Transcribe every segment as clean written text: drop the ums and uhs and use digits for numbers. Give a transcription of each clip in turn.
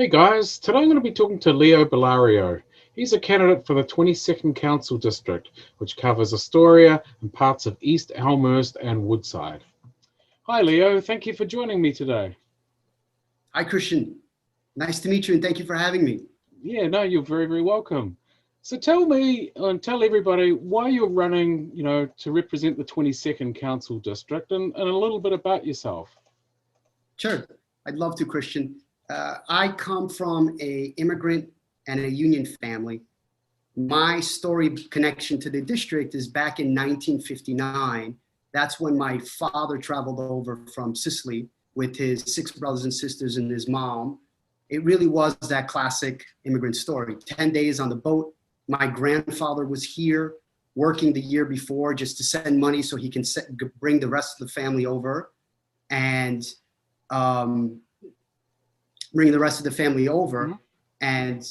Hey guys, today I'm going to be talking to Leo Bullaro. He's a candidate for the 22nd Council District, which covers Astoria and parts of East Elmhurst and Woodside. Hi Leo, thank you for joining me today. Hi, Christian. Nice to meet you, and thank you for having me. Yeah, no, you're very, very welcome. So tell me and tell everybody why you're running, to represent the 22nd Council District and a little bit about yourself. Sure, I'd love to, Christian. I come from a immigrant and a union family. My story connection to the district is back in 1959. That's when my father traveled over from Sicily with his 6 brothers and sisters and his mom. It really was that classic immigrant story. 10 days on the boat. My grandfather was here working the year before just to send money so he can bring the rest of the family over. And bring the rest of the family over. Mm-hmm. And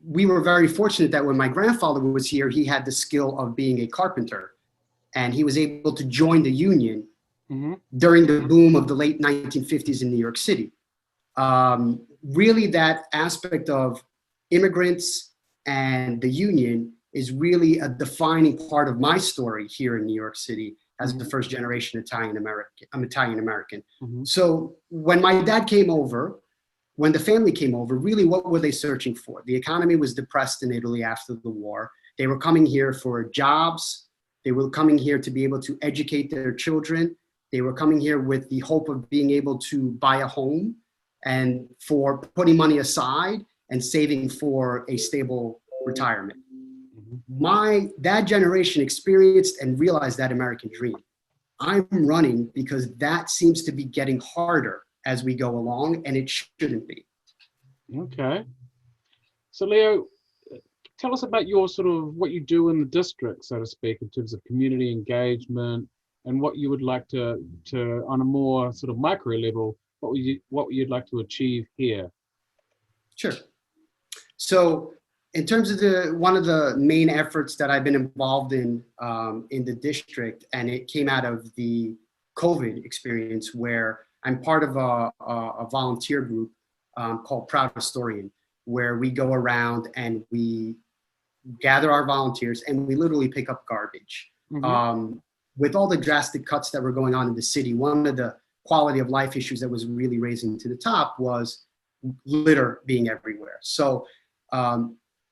we were very fortunate that when my grandfather was here, he had the skill of being a carpenter. And he was able to join the union during the boom of the late 1950s in New York City. Really, that aspect of immigrants and the union is really a defining part of my story here in New York City as the first generation Italian American. I'm Italian American. So when my dad came over, when the family came over, really what were they searching for? The economy was depressed in Italy after the war. They were coming here for jobs. They were coming here to be able to educate their children. They were coming here with the hope of being able to buy a home and for putting money aside and saving for a stable retirement. That generation experienced and realized that American dream. I'm running because that seems to be getting harder as we go along, and it shouldn't be. Okay. So Leo, tell us about your sort of what you do in the district, so to speak, in terms of community engagement and what you would like to on a more sort of micro level, what you'd like to achieve here. Sure. So in terms of one of the main efforts that I've been involved in the district, and it came out of the COVID experience where I'm part of a volunteer group called Proud Historian, where we go around and we gather our volunteers and we literally pick up garbage. With all the drastic cuts that were going on in the city, one of the quality of life issues that was really raising to the top was litter being everywhere. So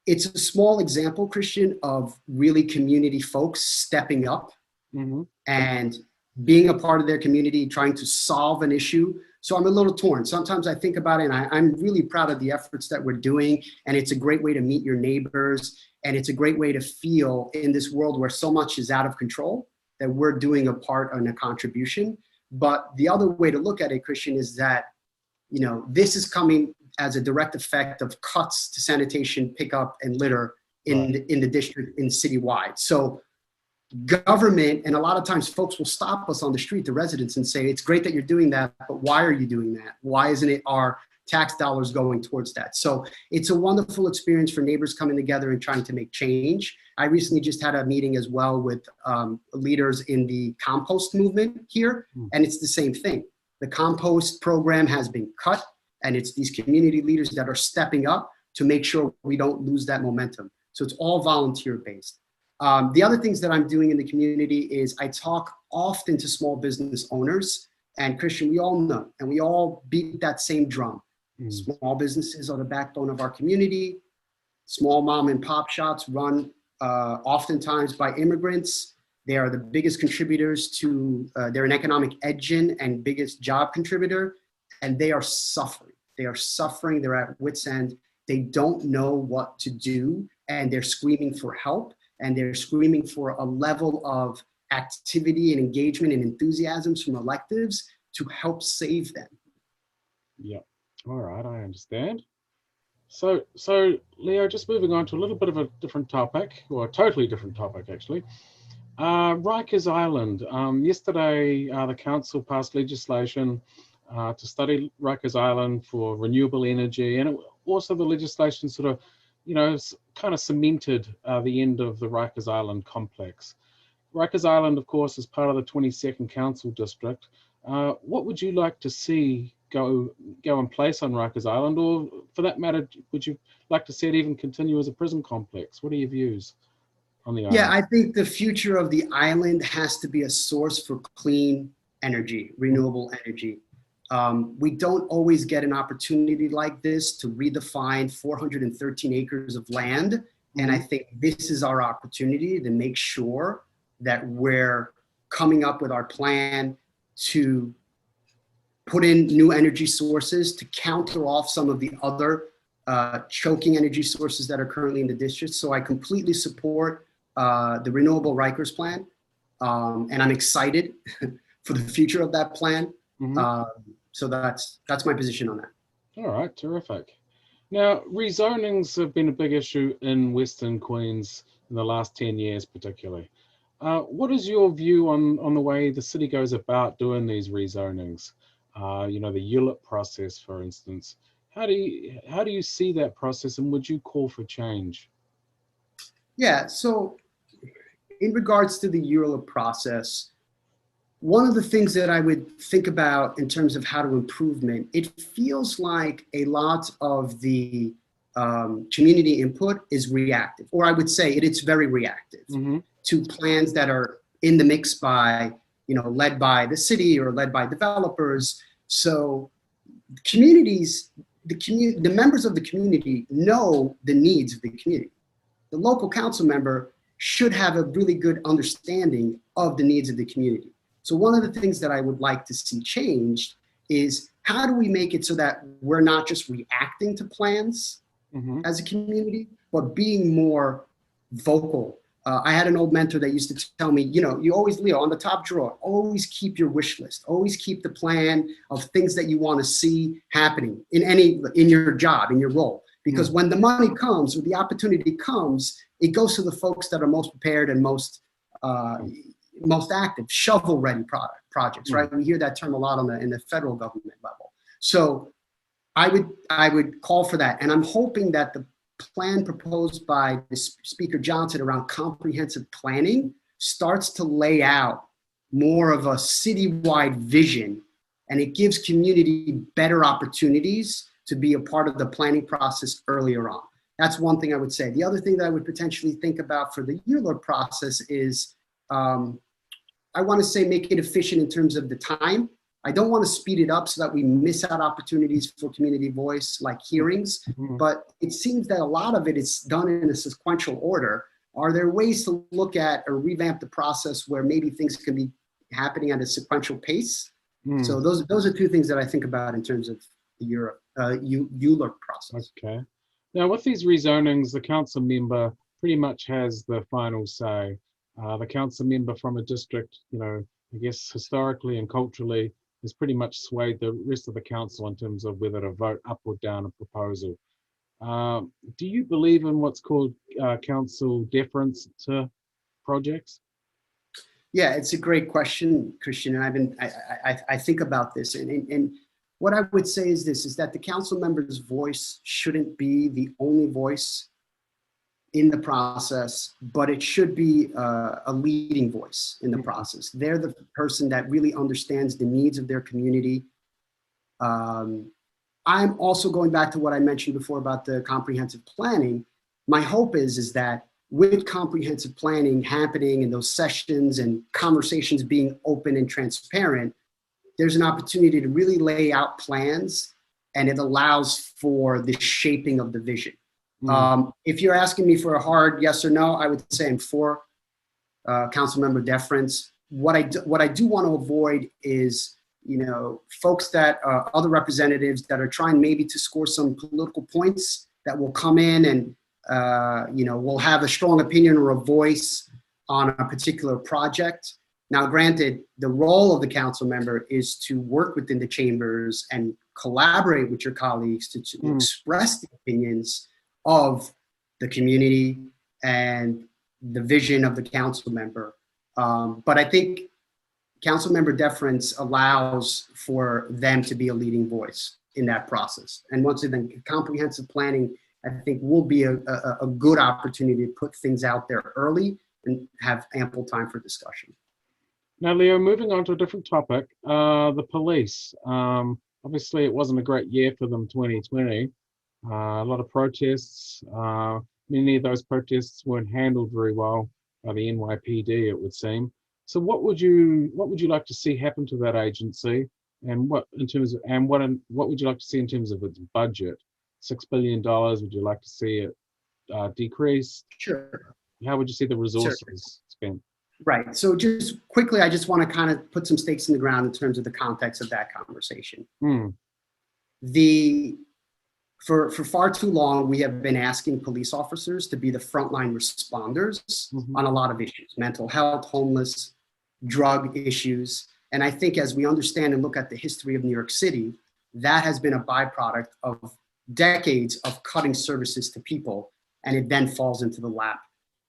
it's a small example, Christian, of really community folks stepping up and being a part of their community, trying to solve an issue. So I'm a little torn. Sometimes I think about it and I'm really proud of the efforts that we're doing. And it's a great way to meet your neighbors. And it's a great way to feel in this world where so much is out of control that we're doing a part and a contribution. But the other way to look at it, Christian, is that, this is coming as a direct effect of cuts to sanitation, pickup, and litter in the district and citywide. So government, and a lot of times folks will stop us on the street, the residents, and say, it's great that you're doing that, but why are you doing that? Why isn't it our tax dollars going towards that? So it's a wonderful experience for neighbors coming together and trying to make change. I recently just had a meeting as well with leaders in the compost movement here, and it's the same thing. The compost program has been cut, and it's these community leaders that are stepping up to make sure we don't lose that momentum. So it's all volunteer based. The other things that I'm doing in the community is I talk often to small business owners, and Christian, we all know, and we all beat that same drum. Small businesses are the backbone of our community. Small mom and pop shops run oftentimes by immigrants. They are the biggest contributors to, they're an economic engine and biggest job contributor, and they are suffering. They are suffering, they're at wit's end. They don't know what to do, and they're screaming for help, and they're screaming for a level of activity and engagement and enthusiasms from electives to help save them. Yeah, all right, I understand. So Leo, just moving on to a little bit of a different topic, or a totally different topic actually. Rikers Island. Yesterday, the council passed legislation to study Rikers Island for renewable energy, and also the legislation sort of, kind of cemented the end of the Rikers Island complex. Rikers Island, of course, is part of the 22nd Council District. What would you like to see go in place on Rikers Island, or for that matter, would you like to see it even continue as a prison complex? What are your views on the Yeah, island? I think the future of the island has to be a source for clean energy, renewable energy. We don't always get an opportunity like this to redefine 413 acres of land. And I think this is our opportunity to make sure that we're coming up with our plan to put in new energy sources to counter off some of the other choking energy sources that are currently in the district. So I completely support the Renewable Rikers Plan, and I'm excited for the future of that plan. So that's my position on that. All right, terrific. Now, rezonings have been a big issue in Western Queens in the last 10 years, particularly. What is your view on the way the city goes about doing these rezonings? You know, the Ulip process, for instance. How do you see that process, and would you call for change? Yeah, so in regards to the Ulip process, one of the things that I would think about in terms of how to improvement, it feels like a lot of the community input is reactive, or I would say it's very reactive to plans that are in the mix by, led by the city or led by developers. So communities, the members of the community know the needs of the community. The local council member should have a really good understanding of the needs of the community. So one of the things that I would like to see changed is, how do we make it so that we're not just reacting to plans as a community, but being more vocal. I had an old mentor that used to tell me, you always, Leo, on the top drawer, always keep your wish list, always keep the plan of things that you want to see happening in your job, in your role. Because when the money comes or the opportunity comes, it goes to the folks that are most prepared and most active, shovel-ready projects, right? We hear that term a lot in the federal government level. So I would call for that, and I'm hoping that the plan proposed by the Speaker Johnson around comprehensive planning starts to lay out more of a citywide vision, and it gives community better opportunities to be a part of the planning process earlier on. That's one thing I would say. The other thing that I would potentially think about for the ULURP process is, I want to say, make it efficient in terms of the time. I don't want to speed it up so that we miss out opportunities for community voice, like hearings, but it seems that a lot of it is done in a sequential order. Are there ways to look at or revamp the process where maybe things can be happening at a sequential pace? So those are two things that I think about in terms of the ULURP process. Okay. Now, with these rezonings, the council member pretty much has the final say. The council member from a district, I guess historically and culturally, has pretty much swayed the rest of the council in terms of whether to vote up or down a proposal. Do you believe in what's called council deference to projects? Yeah, it's a great question, Christian, and I think about this, and what I would say is this: is that the council member's voice shouldn't be the only voice in the process, but it should be a leading voice in the process. They're the person that really understands the needs of their community. I'm also going back to what I mentioned before about the comprehensive planning. My hope is that with comprehensive planning happening in those sessions and conversations being open and transparent, there's an opportunity to really lay out plans, and it allows for the shaping of the vision. If you're asking me for a hard yes or no, I would say I'm for council member deference. What I do want to avoid is, folks that other representatives that are trying maybe to score some political points that will come in and will have a strong opinion or a voice on a particular project. Now, granted, the role of the council member is to work within the chambers and collaborate with your colleagues to express the opinions of the community and the vision of the council member. But I think council member deference allows for them to be a leading voice in that process. And once again, comprehensive planning, I think, will be a good opportunity to put things out there early and have ample time for discussion. Now, Leo, moving on to a different topic, the police. Obviously, it wasn't a great year for them, 2020. A lot of protests. Many of those protests weren't handled very well by the NYPD, it would seem. So, what would you like to see happen to that agency, and what would you like to see in terms of its budget? $6 billion. Would you like to see it decreased? Sure. How would you see the Sure. resources spent? Right. So just quickly, I just want to kind of put some stakes in the ground in terms of the context of that conversation. Hmm. The for far too long, we have been asking police officers to be the frontline responders Hmm. on a lot of issues: mental health, homeless, drug issues. And I think as we understand and look at the history of New York City, that has been a byproduct of decades of cutting services to people, and it then falls into the lap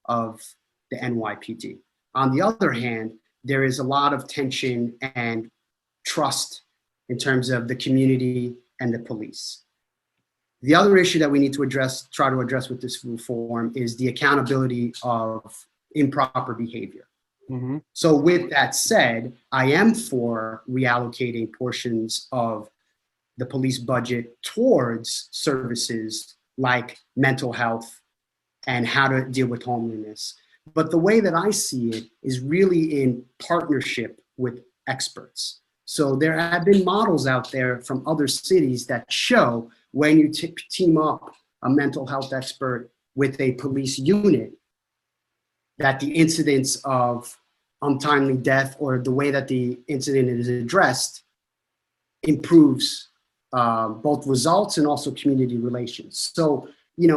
of the NYPD. On the other hand, there is a lot of tension and trust in terms of the community and the police. The other issue that we need to try to address with this reform is the accountability of improper behavior. Hmm. So with that said, I am for reallocating portions of the police budget towards services like mental health and how to deal with homelessness. But the way that I see it is really in partnership with experts. So there have been models out there from other cities that show when you team up a mental health expert with a police unit, that the incidence of untimely death or the way that the incident is addressed improves both results and also community relations. So,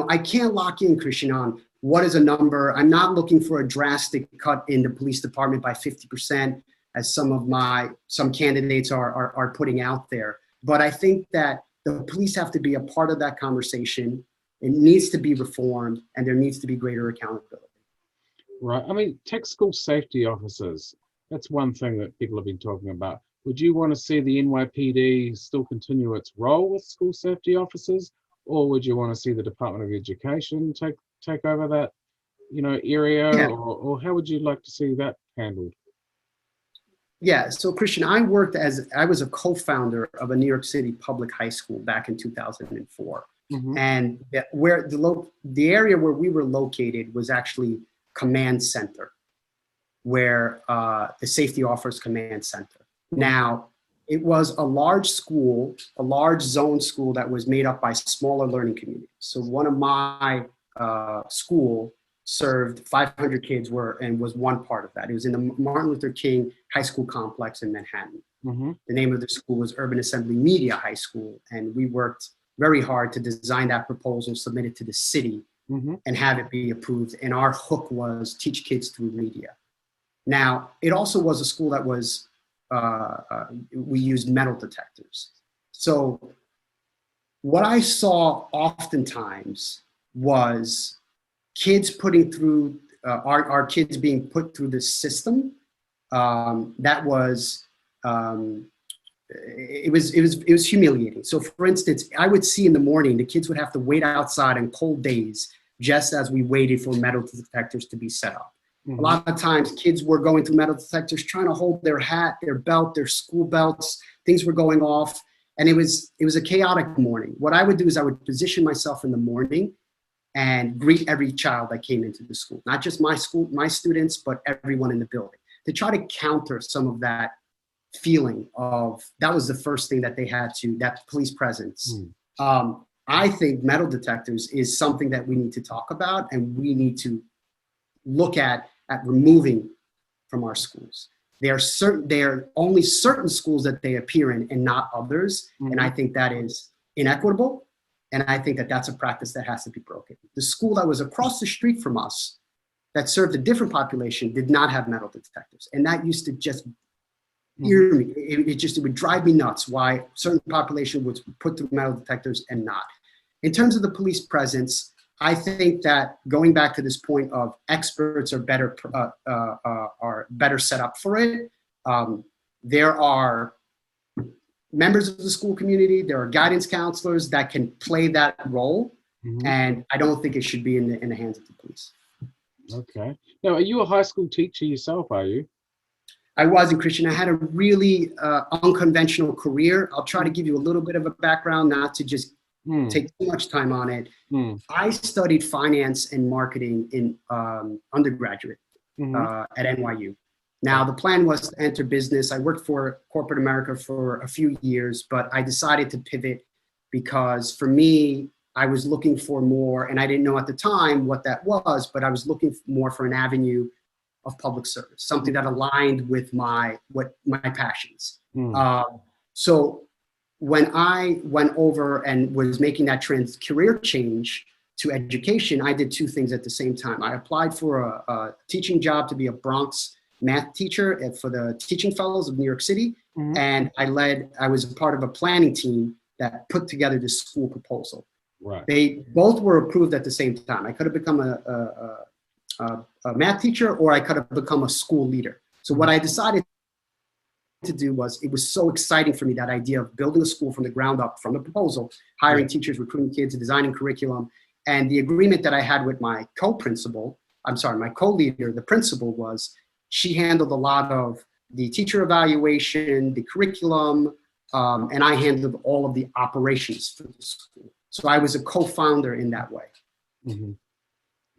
I can't lock in, Christian, on what is a number. I'm not looking for a drastic cut in the police department by 50%, as some candidates are putting out there. But I think that the police have to be a part of that conversation. It needs to be reformed, and there needs to be greater accountability. Right. I mean, take school safety officers. That's one thing that people have been talking about. Would you want to see the NYPD still continue its role with school safety officers, or would you want to see the Department of Education take over that, area, Yeah. or how would you like to see that handled? Yeah, so Christian, I was a co-founder of a New York City public high school back in 2004. Hmm. And where the area where we were located was actually command center, where the safety officers command center. Now, it was a large school, a large zone school that was made up by smaller learning communities. So one of my school served 500 kids and was one part of that. It was in the Martin Luther King High School complex in Manhattan. Hmm. The name of the school was Urban Assembly Media High School, and we worked very hard to design that proposal, submit it to the city, Hmm. and have it be approved. And our hook was teach kids through media. Now, it also was a school that was, we used metal detectors. So what I saw oftentimes was kids putting through, our kids being put through the system that was, it was humiliating. So for instance, I would see in the morning, the kids would have to wait outside on cold days just as we waited for metal detectors to be set up. Hmm. A lot of times kids were going through metal detectors, trying to hold their hat, their belt, their school belts, things were going off. And it was a chaotic morning. What I would do is I would position myself in the morning and greet every child that came into the school, not just my students, but everyone in the building, to try to counter some of that feeling of, that was the first thing that they had to, that police presence. I think metal detectors is something that we need to talk about, and we need to look at removing from our schools. They are only certain schools that they appear in and not others. And I think that is inequitable. And I think that that's a practice that has to be broken. The school that was across the street from us that served a different population did not have metal detectors. And that used to just ear me. It would drive me nuts why certain population was put through metal detectors and not. In terms of the police presence, I think that going back to this point of experts are better set up for it. There are members of the school community, there are guidance counselors that can play that role, and I don't think it should be in the hands of the police. Okay. Now, are you a high school teacher yourself, are you? I wasn't Christian. I had a really unconventional career. I'll try to give you a little bit of a background, not to just take too much time on it. I studied finance and marketing in undergraduate at NYU. Now, the plan was to enter business. I worked for corporate America for a few years, but I decided to pivot because for me, I was looking for more, and I didn't know at the time what that was, but I was looking more for an avenue of public service, something that aligned with my passions. So when I went over and was making that career change to education, I did two things at the same time. I applied for a teaching job to be a Bronx math teacher for the Teaching Fellows of New York City, and I was a part of a planning team that put together this school proposal. Right. They both were approved at the same time. I could have become a math teacher, or I could have become a school leader. So what I decided to do was, it was so exciting for me, that idea of building a school from the ground up, from the proposal, hiring teachers, recruiting kids, designing curriculum. And the agreement that I had with my my co-leader, the principal, was she handled a lot of the teacher evaluation, the curriculum, and I handled all of the operations for the school. So I was a co-founder in that way.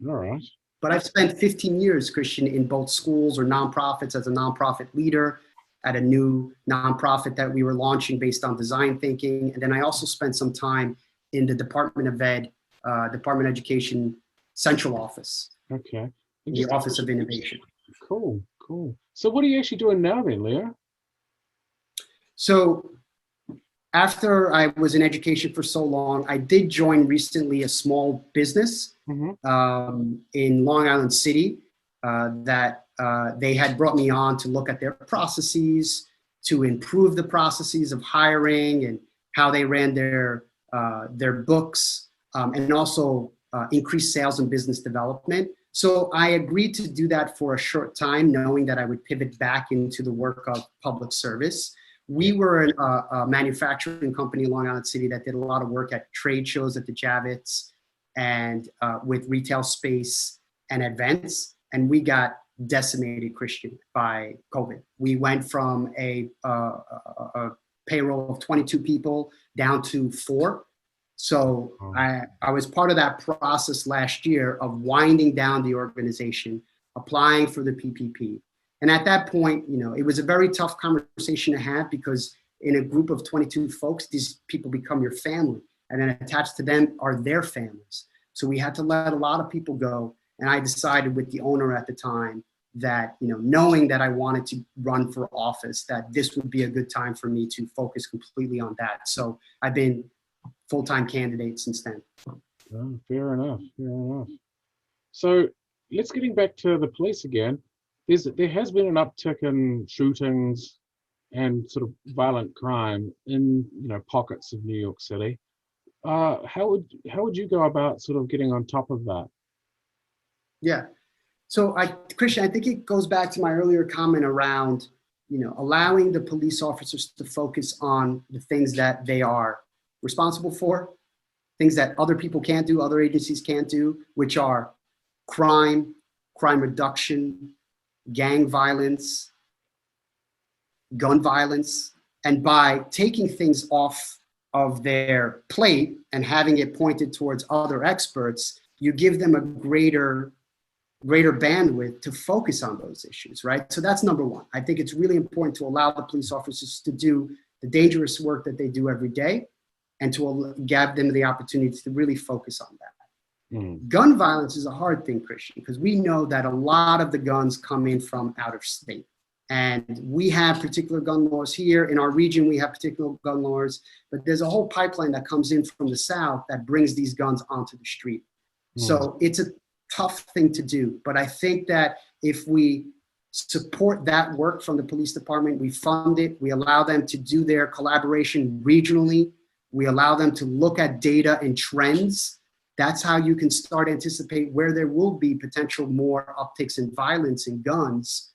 All right. But I've spent 15 years, Christian, in both schools or nonprofits as a nonprofit leader at a new nonprofit that we were launching based on design thinking. And then I also spent some time in the Department of Education Central Office. Okay. The Office of Innovation. Cool. So what are you actually doing now then, Leo? So after I was in education for so long, I did join recently a small business in Long Island City that they had brought me on to look at their processes, to improve the processes of hiring and how they ran their books, and also increase sales and business development. So I agreed to do that for a short time, knowing that I would pivot back into the work of public service. We were a manufacturing company in Long Island City that did a lot of work at trade shows at the Javits and with retail space and events. And we got decimated, Christian, by COVID. We went from a payroll of 22 people down to 4. So I was part of that process last year of winding down the organization, applying for the PPP. And at that point, it was a very tough conversation to have, because in a group of 22 folks, these people become your family, and then attached to them are their families. So we had to let a lot of people go. And I decided with the owner at the time that, knowing that I wanted to run for office, that this would be a good time for me to focus completely on that. So I've been full-time candidate since then. Oh, fair enough. So let's getting back to the police again. There has been an uptick in shootings and sort of violent crime in pockets of New York City. How would you go about sort of getting on top of that? Yeah. So Christian, I think it goes back to my earlier comment around, allowing the police officers to focus on the things that they are responsible for, things that other people can't do, other agencies can't do, which are crime reduction, gang violence, gun violence. And by taking things off of their plate and having it pointed towards other experts, you give them a greater bandwidth to focus on those issues, right? So that's number one. I think it's really important to allow the police officers to do the dangerous work that they do every day, and to give them the opportunity to really focus on that. Gun violence is a hard thing, Christian, because we know that a lot of the guns come in from out of state. And we have particular gun laws here. In our region, we have particular gun laws, but there's a whole pipeline that comes in from the South that brings these guns onto the street. So it's a tough thing to do. But I think that if we support that work from the police department, we fund it, we allow them to do their collaboration regionally, we allow them to look at data and trends, that's how you can start anticipate where there will be potential more upticks in violence and guns.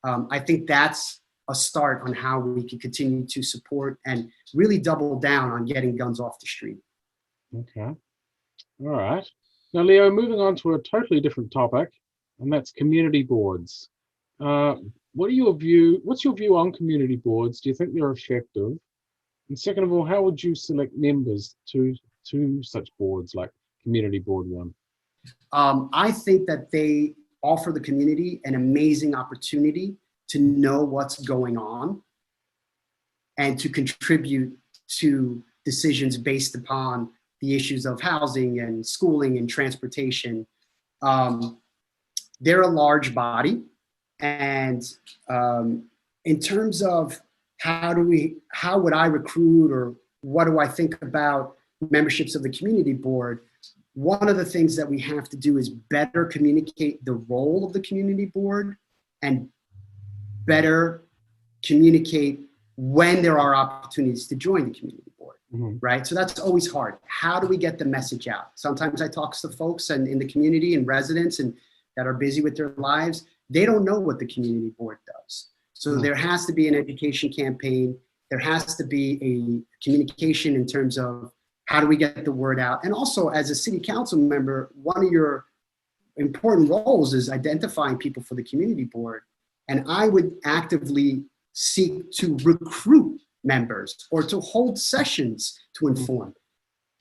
I think that's a start on how we can continue to support and really double down on getting guns off the street. Okay. All right. Now, Leo, moving on to a totally different topic, and that's community boards. Uh, what's your view on community boards? Do you think they're effective? And second of all, how would you select members to such boards like Community Board One? I think that they offer the community an amazing opportunity to know what's going on and to contribute to decisions based upon the issues of housing and schooling and transportation. They're a large body, and in terms of how would I recruit, or what do I think about memberships of the community board? One of the things that we have to do is better communicate the role of the community board, and better communicate when there are opportunities to join the community board, right? So that's always hard. How do we get the message out? Sometimes I talk to folks and in the community and residents and that are busy with their lives. They don't know what the community board does. So there has to be an education campaign. There has to be a communication in terms of how do we get the word out? And also, as a city council member, one of your important roles is identifying people for the community board. And I would actively seek to recruit members or to hold sessions to inform.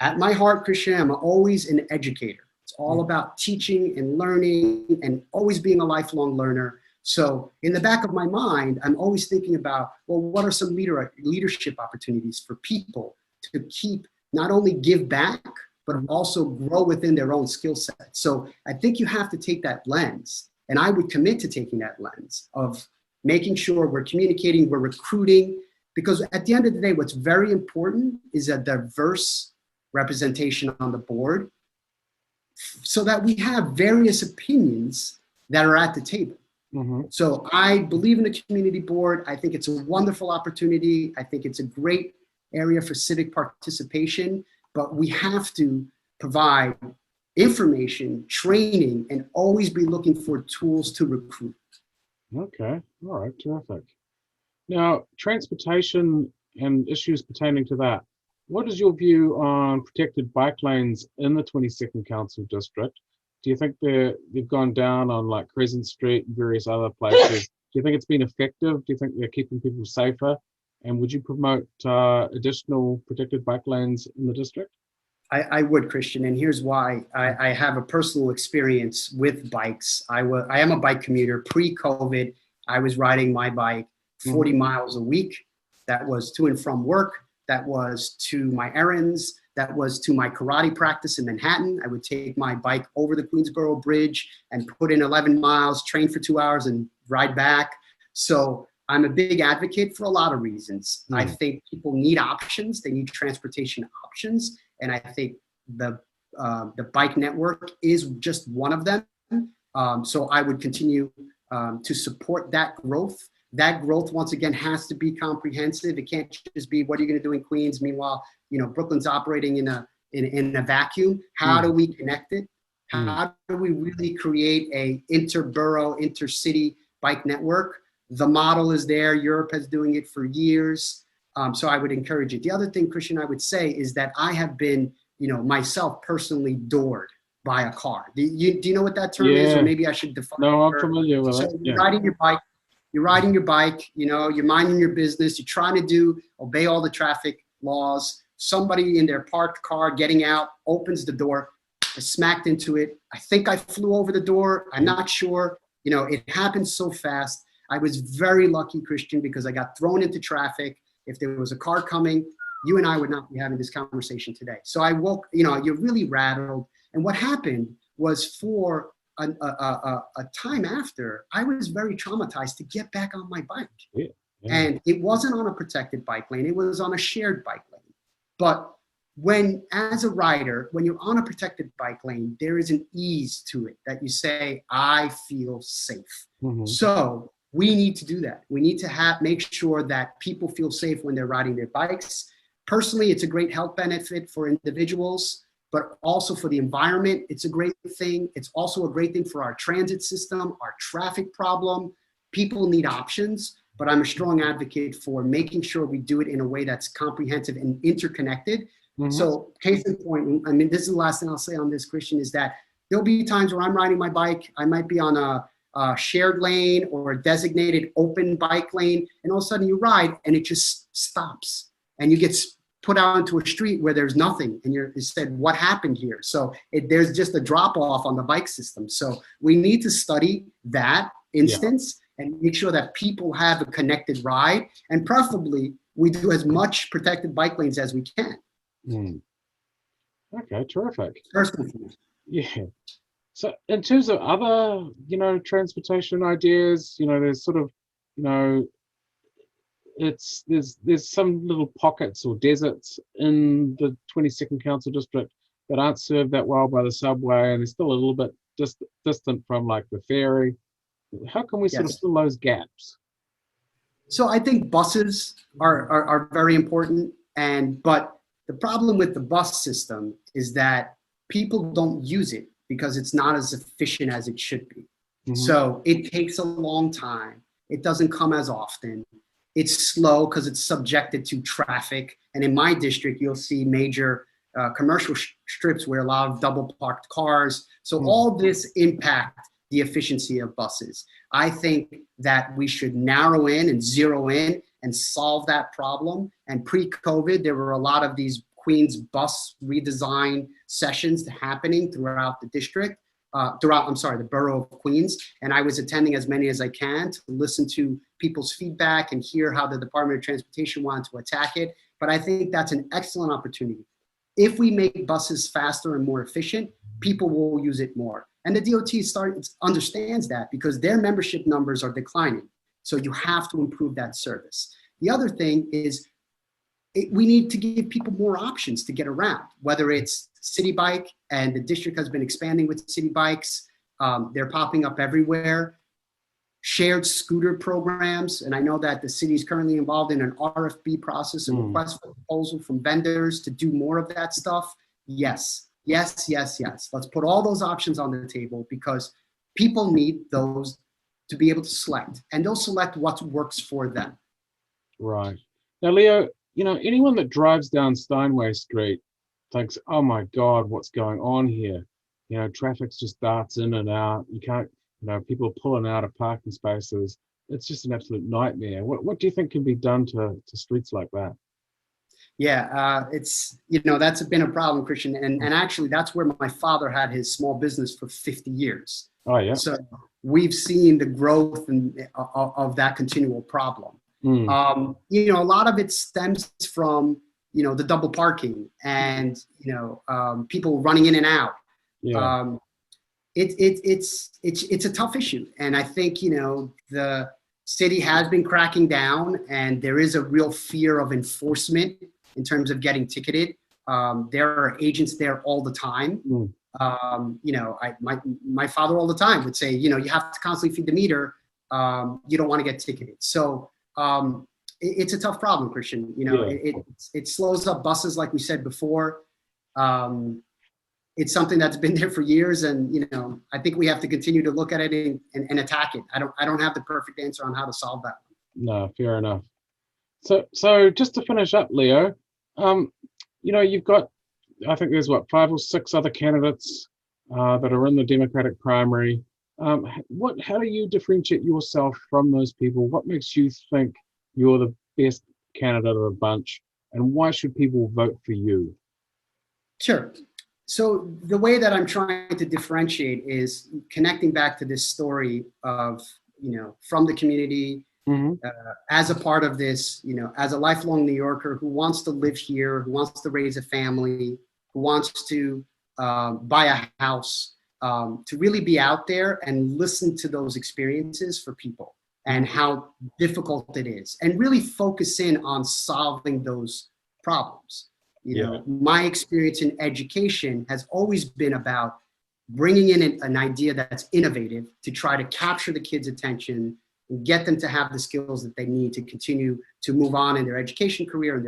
At my heart, Christian, I'm always an educator. It's all about teaching and learning and always being a lifelong learner. So in the back of my mind, I'm always thinking about, well, what are some leadership opportunities for people to keep, not only give back, but also grow within their own skill set. So I think you have to take that lens, and I would commit to taking that lens of making sure we're communicating, we're recruiting, because at the end of the day, what's very important is a diverse representation on the board so that we have various opinions that are at the table. So I believe in the community board. I think it's a wonderful opportunity. I think it's a great area for civic participation, but we have to provide information, training, and always be looking for tools to recruit. Okay, all right, terrific. Now, transportation and issues pertaining to that. What is your view on protected bike lanes in the 22nd Council District? Do you think they've gone down on like Crescent Street and various other places? Do you think it's been effective? Do you think they're keeping people safer? And would you promote additional protected bike lanes in the district? I would, Christian, and here's why. I have a personal experience with bikes. I am a bike commuter. Pre-COVID, I was riding my bike 40 miles a week. That was to and from work. That was to my errands. That was to my karate practice in Manhattan. I would take my bike over the Queensboro Bridge and put in 11 miles, train for 2 hours, and ride back. So I'm a big advocate for a lot of reasons. I think people need options. They need transportation options. And I think the bike network is just one of them. So I would continue to support that growth. That growth, once again, has to be comprehensive. It can't just be, what are you going to do in Queens? Meanwhile, Brooklyn's operating in a vacuum. How do we connect it? How do we really create a interborough, intercity bike network? The model is there. Europe has doing it for years. So I would encourage it. The other thing, Christian, I would say is that I have been, myself personally doored by a car. Do you know what that term is? Or maybe I should define it. No, I'm familiar with it. You're riding your bike. You're riding your bike, you're minding your business. You're trying to obey all the traffic laws. Somebody in their parked car getting out, opens the door, I smacked into it. I think I flew over the door. I'm not sure. It happened so fast. I was very lucky, Christian, because I got thrown into traffic. If there was a car coming, you and I would not be having this conversation today. So I woke, you're really rattled. And what happened was, for a time after, I was very traumatized to get back on my bike. And it wasn't on a protected bike lane. It was on a shared bike lane. But as a rider, when you're on a protected bike lane, there is an ease to it that you say, I feel safe. So we need to do that. We need to make sure that people feel safe when they're riding their bikes. Personally, it's a great health benefit for individuals, but also for the environment. It's a great thing. It's also a great thing for our transit system, our traffic problem. People need options, but I'm a strong advocate for making sure we do it in a way that's comprehensive and interconnected. So case in point, this is the last thing I'll say on this, Christian, is that there'll be times where I'm riding my bike. I might be on a a shared lane or a designated open bike lane, and all of a sudden you ride and it just stops and you get put out into a street where there's nothing, and you said, what happened here? So there's just a drop off on the bike system. So we need to study that instance and make sure that people have a connected ride, and preferably we do as much protected bike lanes as we can. Okay, terrific. First and foremost. Yeah. So in terms of other, transportation ideas, there's sort of, there's some little pockets or deserts in the 22nd Council District that aren't served that well by the subway, and they're still a little bit distant from like the ferry. How can we sort of fill those gaps? So I think buses are very important, but the problem with the bus system is that people don't use it because it's not as efficient as it should be. So it takes a long time. It doesn't come as often. It's slow because it's subjected to traffic. And in my district, you'll see major commercial strips where a lot of double parked cars. So all this impact the efficiency of buses. I think that we should narrow in and zero in and solve that problem. And pre-COVID, there were a lot of these Queens bus redesign sessions happening throughout the district, the borough of Queens. And I was attending as many as I can to listen to people's feedback and hear how the Department of Transportation wanted to attack it. But I think that's an excellent opportunity. If we make buses faster and more efficient, people will use it more. And the DOT understands that because their membership numbers are declining. So you have to improve that service. The other thing is we need to give people more options to get around, whether it's city bike, and the district has been expanding with city bikes. They're popping up everywhere. Shared scooter programs, and I know that the city is currently involved in an RFP process and request for proposal from vendors to do more of that stuff. Yes. Let's put all those options on the table because people need those to be able to select, and they'll select what works for them. Right. Now, Leo, anyone that drives down Steinway Street thinks, oh my God, what's going on here? Traffic's just darts in and out. You can't, people are pulling out of parking spaces. It's just an absolute nightmare. What do you think can be done to streets like that? Yeah, it's, that's been a problem, Christian. And actually, that's where my father had his small business for 50 years. Oh, yeah. So we've seen the growth of that continual problem. A lot of it stems from, the double parking and, people running in and out. Yeah. It's a tough issue. And I think, the city has been cracking down, and there is a real fear of enforcement in terms of getting ticketed. There are agents there all the time. My father all the time would say, you have to constantly feed the meter. You don't want to get ticketed. So it's a tough problem, Christian. It slows up buses, like we said before. It's something that's been there for years, and I think we have to continue to look at it and attack it. I don't have the perfect answer on how to solve that. No, fair enough. So just to finish up, Leo, you've got, I think there's 5 or 6 other candidates that are in the Democratic primary. How do you differentiate yourself from those people? What makes you think you're the best candidate of the bunch, and why should people vote for you? Sure. So the way that I'm trying to differentiate is connecting back to this story of, from the community, as a part of this, as a lifelong New Yorker who wants to live here, who wants to raise a family, who wants to buy a house, to really be out there and listen to those experiences for people and how difficult it is, and really focus in on solving those problems. My experience in education has always been about bringing in an idea that's innovative to try to capture the kids' attention and get them to have the skills that they need to continue to move on in their education career, and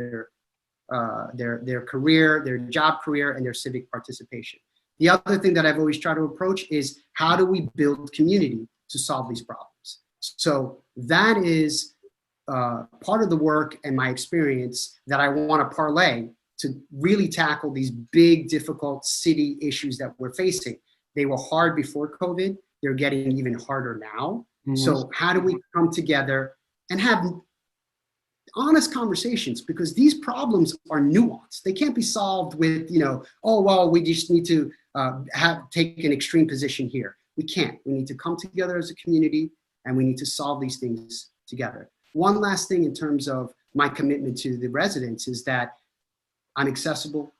their career, their job career, and their civic participation. The other thing that I've always tried to approach is how do we build community to solve these problems? So that is part of the work and my experience that I want to parlay to really tackle these big, difficult city issues that we're facing. They were hard before COVID. they're getting even harder now. Mhm. So how do we come together and have honest conversations, because these problems are nuanced. They can't be solved with, oh, well, we just need to take an extreme position here. We can't. We need to come together as a community, and we need to solve these things together. One last thing in terms of my commitment to the residents is that I'm accessible.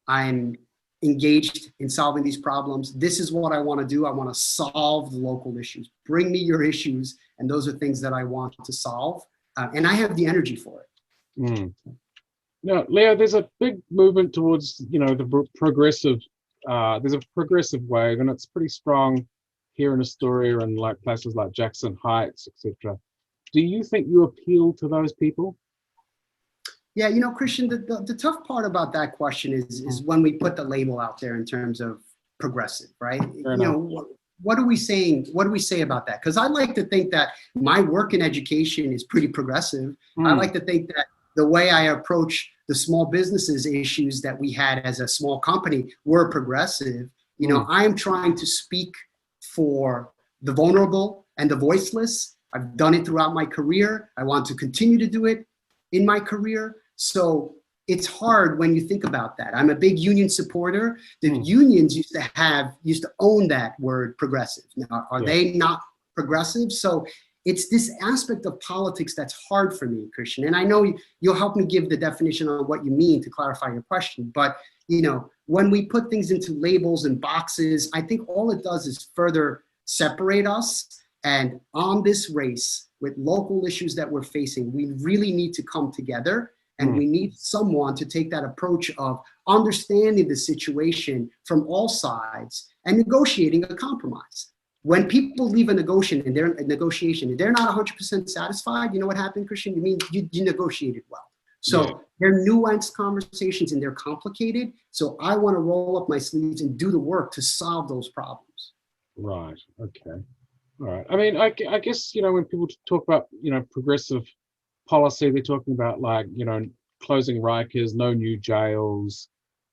I'm engaged in solving these problems. This is what I want to do. I want to solve the local issues. Bring me your issues, and those are things that I want to solve. And I have the energy for it. Mm. Now, Leo, there's a big movement towards, the progressive. There's a progressive wave, and it's pretty strong here in Astoria and like places like Jackson Heights, etc. Do you think you appeal to those people? Yeah, Christian, the tough part about that question is when we put the label out there in terms of progressive, right? What are we saying? What do we say about that? Because I like to think that my work in education is pretty progressive. I like to think that the way I approach the small businesses issues that we had as a small company were progressive. I'm trying to speak for the vulnerable and the voiceless. I've done it throughout my career. I want to continue to do it in my career. So it's hard when you think about that. I'm a big union supporter. The unions used to own that word progressive. Now, are they not progressive? So it's this aspect of politics that's hard for me, Christian. And I know you'll help me give the definition on what you mean to clarify your question. But, when we put things into labels and boxes, I think all it does is further separate us. And on this race with local issues that we're facing, we really need to come together. And we need someone to take that approach of understanding the situation from all sides and negotiating a compromise. When people leave a negotiation and they're not 100% satisfied, you know what happened, Christian? You mean you negotiated well. So they're nuanced conversations and they're complicated. So I want to roll up my sleeves and do the work to solve those problems. Right. Okay. All right. I mean, I guess, when people talk about, progressive policy, they're talking about like, closing Rikers, no new jails,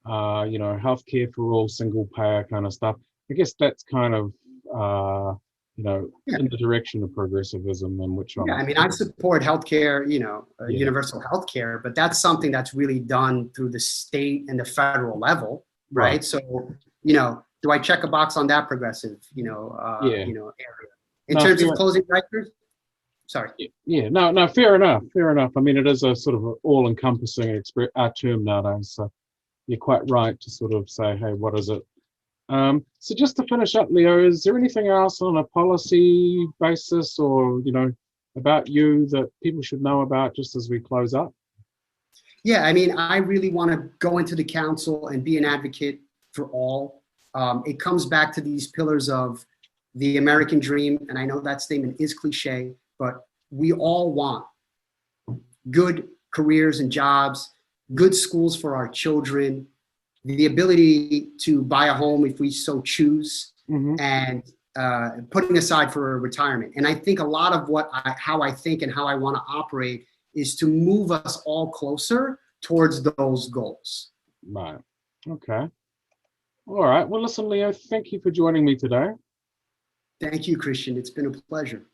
healthcare for all, single payer kind of stuff. I guess that's kind of, in the direction of progressivism, and which I support healthcare, universal healthcare, but that's something that's really done through the state and the federal level, right? So, do I check a box on that progressive, area? In terms of closing Rikers? Sorry. Yeah, no, fair enough. I mean, it is a sort of all-encompassing term nowadays. So you're quite right to sort of say, hey, what is it? So just to finish up, Leo, is there anything else on a policy basis or, about you that people should know about just as we close up? Yeah, I mean, I really want to go into the council and be an advocate for all. It comes back to these pillars of the American dream. And I know that statement is cliche, but we all want good careers and jobs, good schools for our children, the ability to buy a home if we so choose, and putting aside for retirement. And I think a lot of how I think and how I want to operate is to move us all closer towards those goals. Right. Okay. All right. Well, listen, Leo, thank you for joining me today. Thank you, Christian. It's been a pleasure.